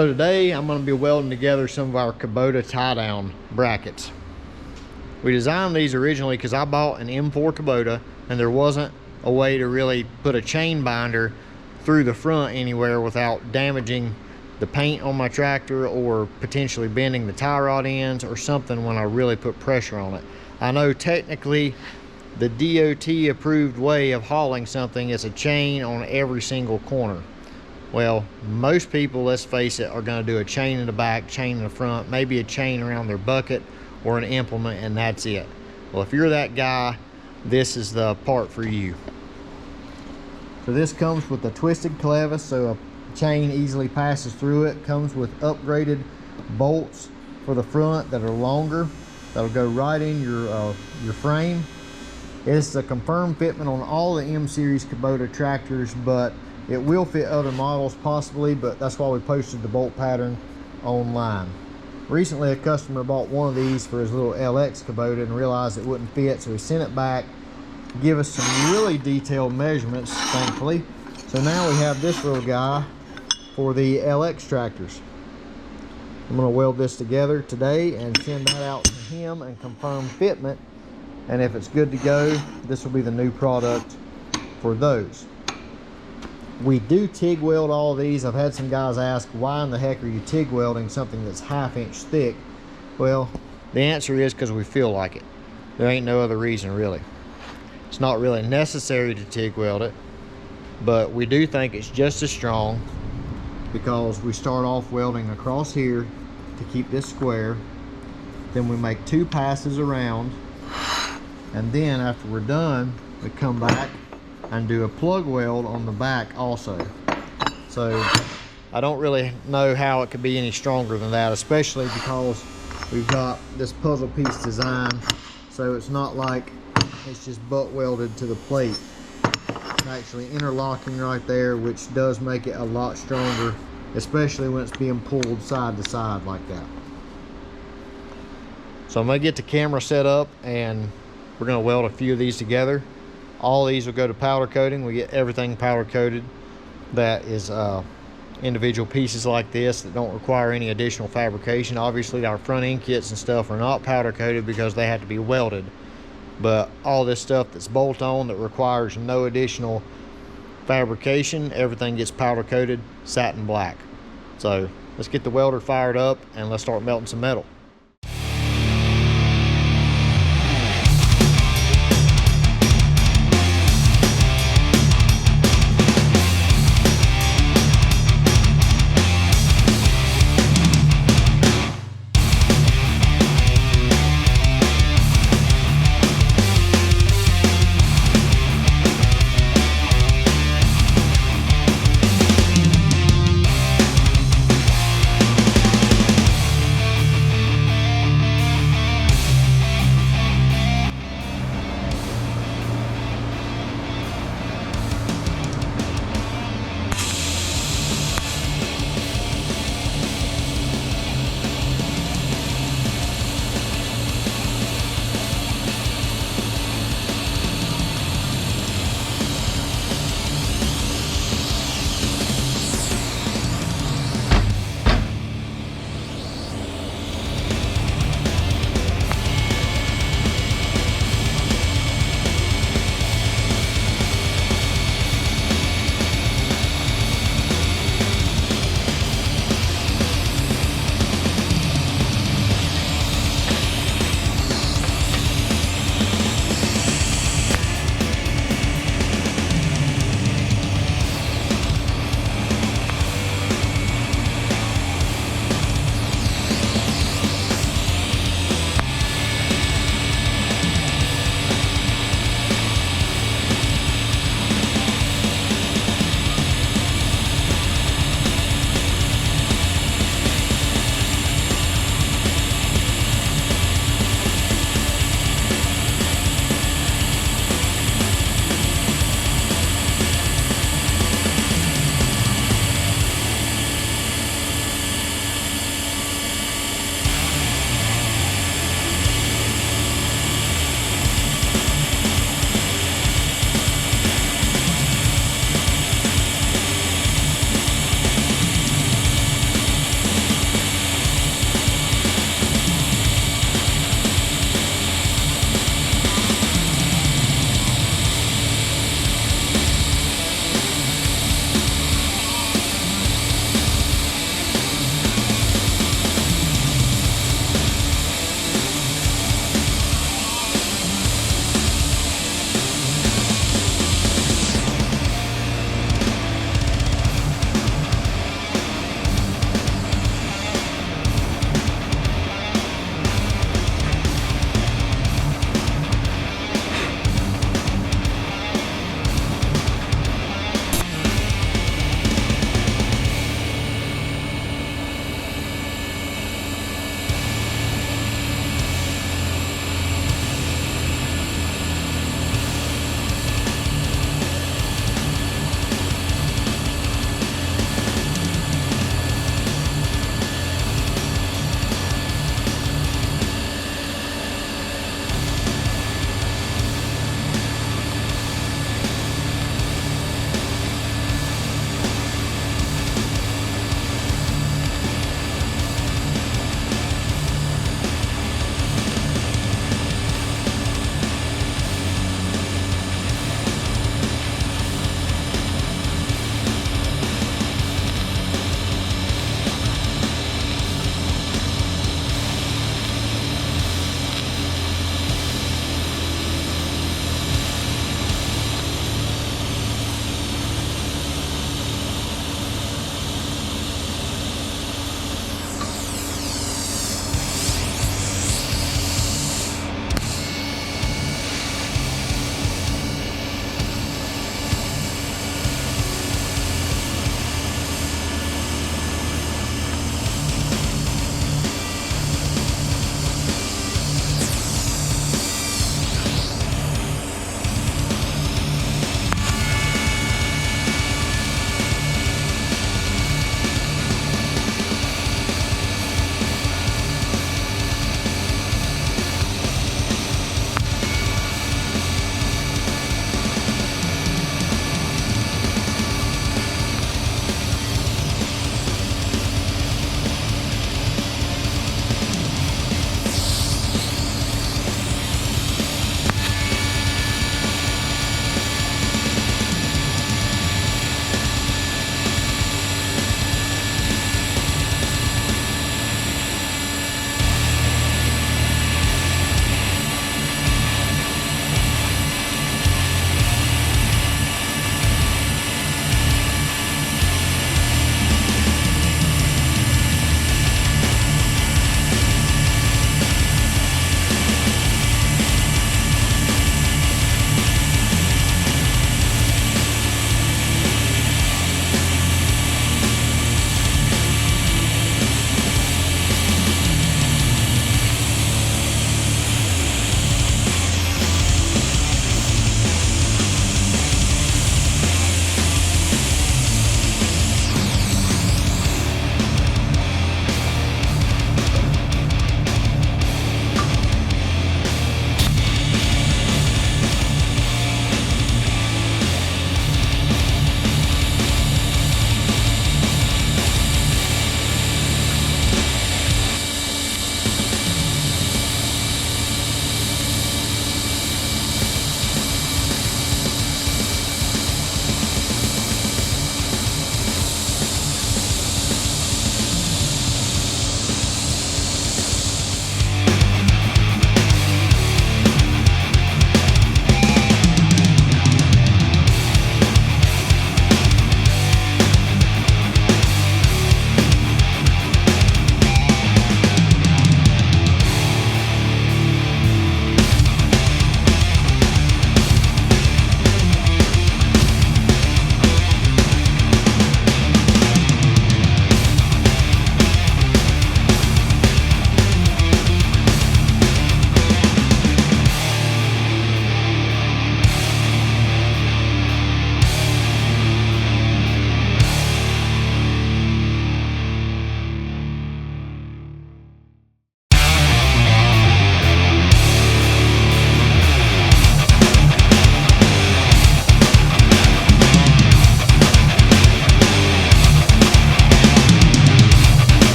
So today I'm going to be welding together some of our Kubota tie-down brackets. We designed these originally because I bought an M4 Kubota and there wasn't a way to really put a chain binder through the front anywhere without damaging the paint on my tractor or potentially bending the tie rod ends or something when I really put pressure on it. I know technically the DOT approved way of hauling something is a chain on every single corner. Well, most people, let's face it, are going to do a chain in the back, chain in the front, maybe a chain around their bucket or an implement, and that's it. Well, if you're that guy, this is the part for you. So this comes with a twisted clevis, so a chain easily passes through it. Comes with upgraded bolts for the front that are longer, that'll go right in your frame. It's a confirmed fitment on all the M series Kubota tractors, but it will fit other models possibly, but that's why we posted the bolt pattern online. Recently a customer bought one of these for his little LX Kubota and realized it wouldn't fit, so he sent it back to give us some really detailed measurements, thankfully. So now we have this little guy for the LX tractors. I'm going to weld this together today and send that out to him and confirm fitment, and if it's good to go, this will be the new product for those. We do TIG weld all these. I've had some guys ask, why in the heck are you TIG welding something that's 1/2 inch thick? Well, the answer is because we feel like it. There ain't no other reason really. It's not really necessary to TIG weld it, but we do think it's just as strong because we start off welding across here to keep this square. Then we make 2 passes around, and then after we're done, we come back and do a plug weld on the back also. So I don't really know how it could be any stronger than that, especially because we've got this puzzle piece design, so it's not like it's just butt welded to the plate. It's actually interlocking right there, which does make it a lot stronger, especially when it's being pulled side to side like that. So I'm gonna get the camera set up and we're gonna weld a few of these together. All these will go to powder coating. We get everything powder coated that is individual pieces like this that don't require any additional fabrication. Obviously our front end kits and stuff are not powder coated because they have to be welded, but all this stuff that's bolt on that requires no additional fabrication, everything gets powder coated satin black. So let's get the welder fired up and let's start melting some metal.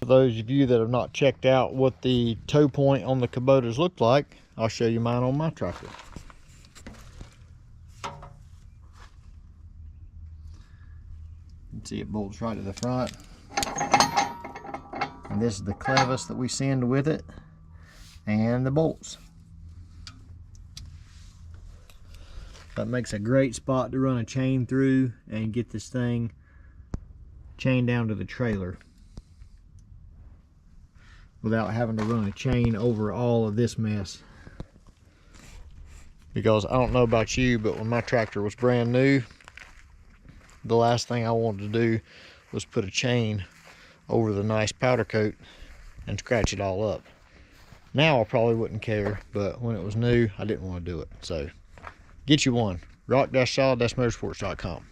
For those of you that have not checked out what the toe point on the Kubotas look like, I'll show you mine on my tractor. You can see it bolts right to the front. And this is the clevis that we send with it, and the bolts. That makes a great spot to run a chain through and get this thing chained down to the trailer without having to run a chain over all of this mess. Because I don't know about you, but when my tractor was brand new, the last thing I wanted to do was put a chain over the nice powder coat and scratch it all up. Now I probably wouldn't care, but when it was new, I didn't want to do it. So get you one. rock-solid-motorsports.com.